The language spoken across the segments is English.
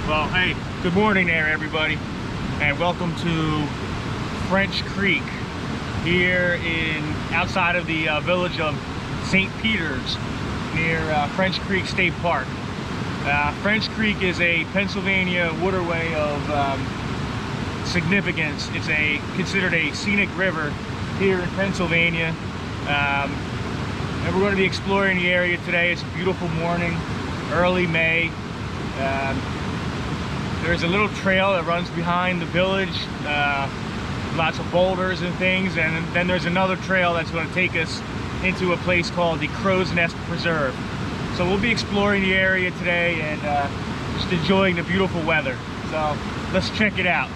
Well, hey, good morning there, everybody, and welcome to French Creek here outside of the village of St. Peters near French Creek State Park. French Creek is a Pennsylvania waterway of significance. It's considered a scenic river here in Pennsylvania, and we're going to be exploring the area today. It's a beautiful morning, early May. There's a little trail that runs behind the village, lots of boulders and things, and then there's another trail that's going to take us into a place called the Crow's Nest Preserve. So we'll be exploring the area today and just enjoying the beautiful weather. So let's check it out.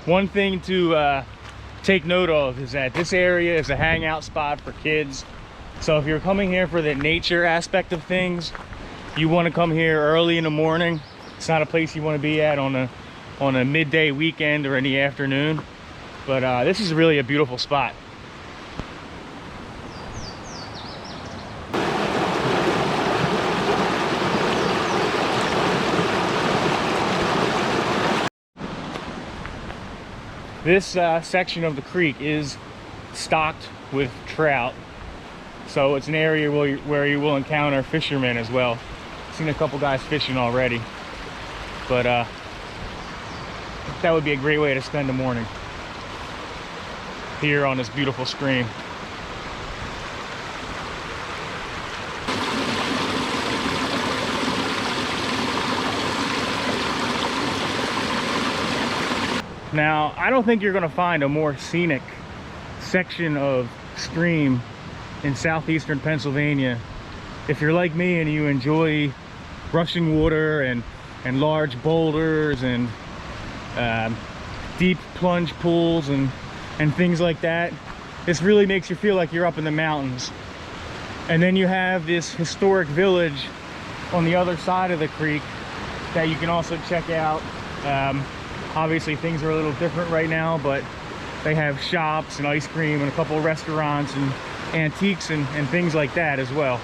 One thing to take note of is that this area is a hangout spot for kids. So if you're coming here for the nature aspect of things, you want to come here early in the morning. It's not a place you want to be at on a midday weekend or in the afternoon. But this is really a beautiful spot. This section of the creek is stocked with trout, so it's an area where you will encounter fishermen as well. I've seen a couple guys fishing already, but that would be a great way to spend the morning here on this beautiful stream. Now, I don't think you're going to find a more scenic section of stream in southeastern Pennsylvania. If you're like me and you enjoy rushing water and large boulders and deep plunge pools and things like that, this really makes you feel like you're up in the mountains. And then you have this historic village on the other side of the creek that you can also check out. Obviously things are a little different right now, but they have shops and ice cream and a couple of restaurants and antiques and things like that as well.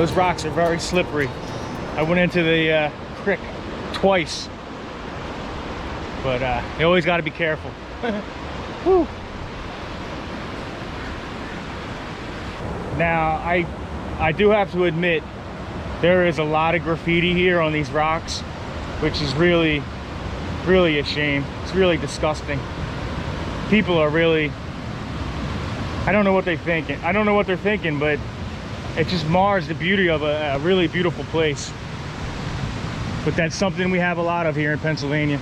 those rocks are very slippery. I went into the creek twice, but you always got to be careful. Whew. Now, I do have to admit, there is a lot of graffiti here on these rocks, which is really a shame. It's really disgusting. People are really, I don't know what they're thinking. But it just mars the beauty of a really beautiful place. But that's something we have a lot of here in Pennsylvania.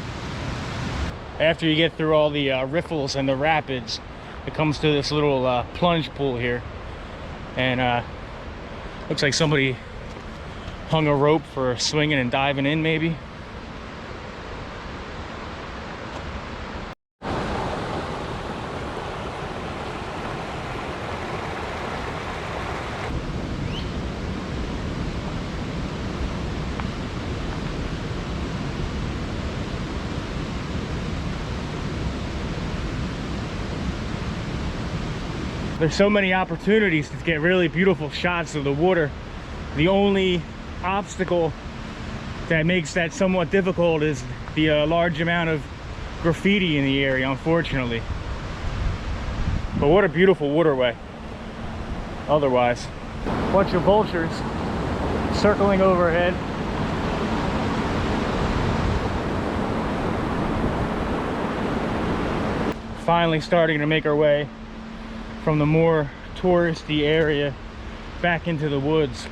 After you get through all the riffles and the rapids, it comes to this little plunge pool here. And looks like somebody hung a rope for swinging and diving in, maybe. There's so many opportunities to get really beautiful shots of the water. The only obstacle that makes that somewhat difficult is the large amount of graffiti in the area, unfortunately. But what a beautiful waterway otherwise. Bunch of vultures circling overhead. Finally starting to make our way from the more touristy area back into the woods.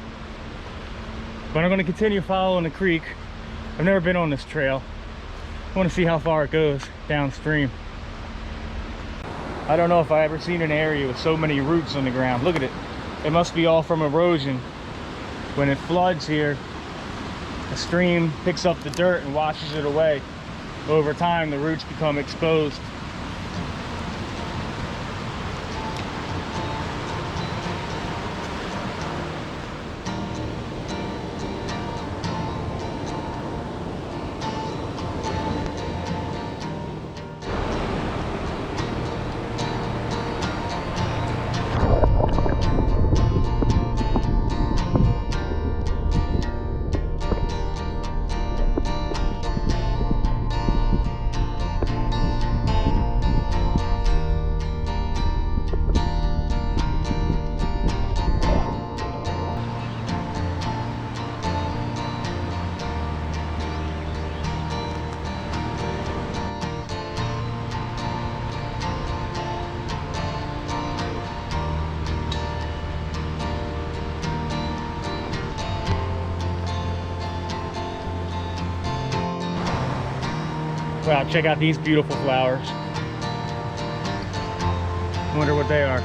But I'm going to continue following the creek. I've never been on this trail. I want to see how far it goes downstream. I don't know if I ever seen an area with so many roots on the ground. Look at it. It must be all from erosion. When it floods here, the stream picks up the dirt and washes it away. Over time, the roots become exposed. Wow, check out these beautiful flowers. I wonder what they are.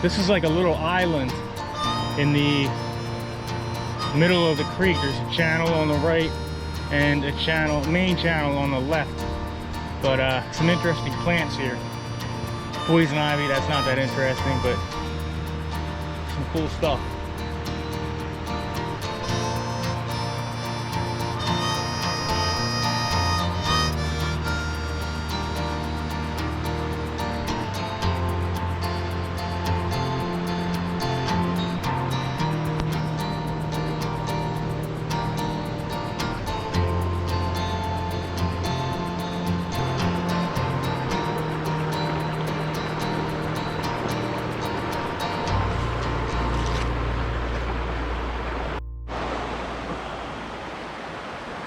This is like a little island in the middle of the creek. There's a channel on the right and a main channel on the left. But some interesting plants here. Poison ivy, that's not that interesting, but some cool stuff.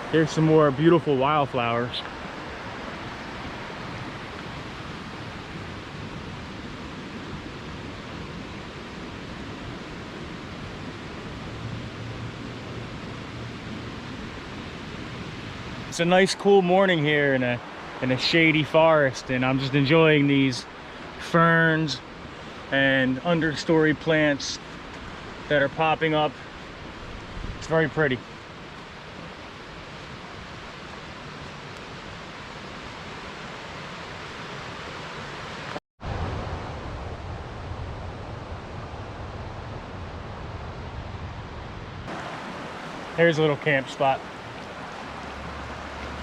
Here's some more beautiful wildflowers. It's a nice cool morning here in a shady forest, and I'm just enjoying these ferns and understory plants that are popping up. It's very pretty. There's a little camp spot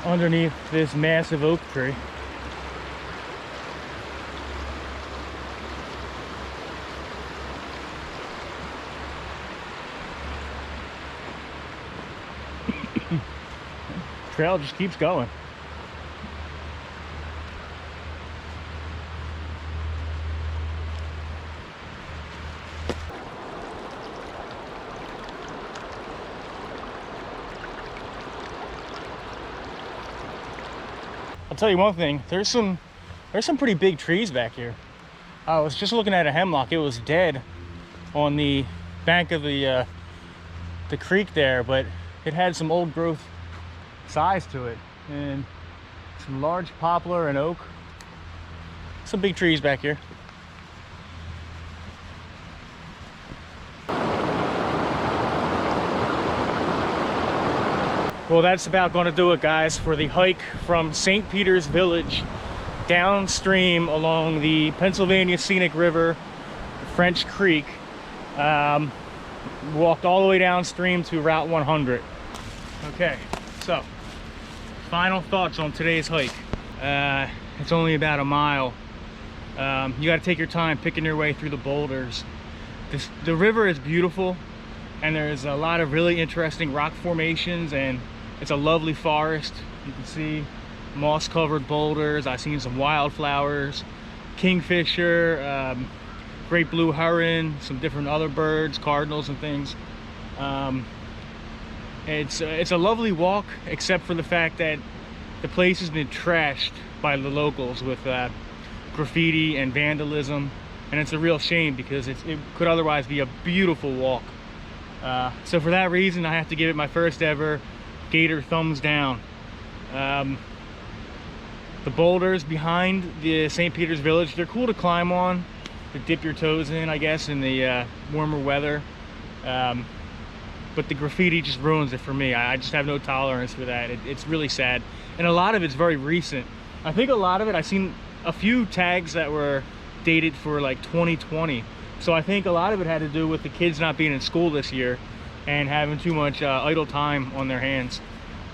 underneath this massive oak tree. Trail just keeps going. I'll tell you one thing, there's some pretty big trees back here. I was just looking at a hemlock. It was dead on the bank of the creek there, but it had some old growth size to it, and some large poplar and oak. Some big trees back here. Well, that's about going to do it, guys, for the hike from St. Peters Village downstream along the Pennsylvania Scenic River, French Creek. Walked all the way downstream to Route 100. Okay, so final thoughts on today's hike. It's only about a mile. You got to take your time picking your way through the boulders. The river is beautiful, and there's a lot of really interesting rock formations, and it's a lovely forest. You can see moss covered boulders. I've seen some wildflowers, kingfisher, great blue heron, some different other birds, cardinals and things. It's a lovely walk, except for the fact that the place has been trashed by the locals with graffiti and vandalism, and it's a real shame because it could otherwise be a beautiful walk. So for that reason, I have to give it my first ever Gator thumbs down. The boulders behind the St. Peters Village, they're cool to climb on, to dip your toes in, I guess, in the warmer weather. But the graffiti just ruins it for me. I just have no tolerance for that. It's really sad. And a lot of it's very recent. I think a lot of it, I've seen a few tags that were dated for like 2020. So I think a lot of it had to do with the kids not being in school this year and having too much idle time on their hands.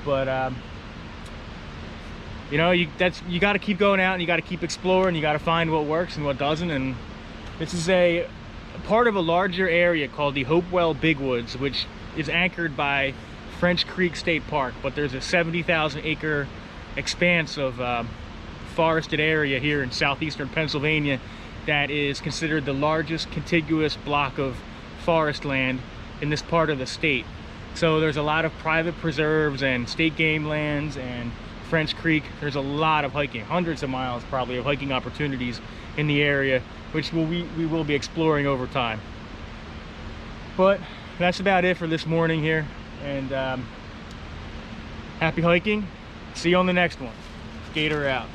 But you know, you got to keep going out, and you got to keep exploring. You got to find what works and what doesn't. And this is a part of a larger area called the Hopewell Bigwoods, which is anchored by French Creek State Park. But there's a 70,000 acre expanse of forested area here in southeastern Pennsylvania that is considered the largest contiguous block of forest land in this part of the state. So there's a lot of private preserves and state game lands and French Creek. There's a lot of hiking, hundreds of miles probably of hiking opportunities in the area, which we will be exploring over time. But that's about it for this morning here, and happy hiking. See you on the next one. Gator out.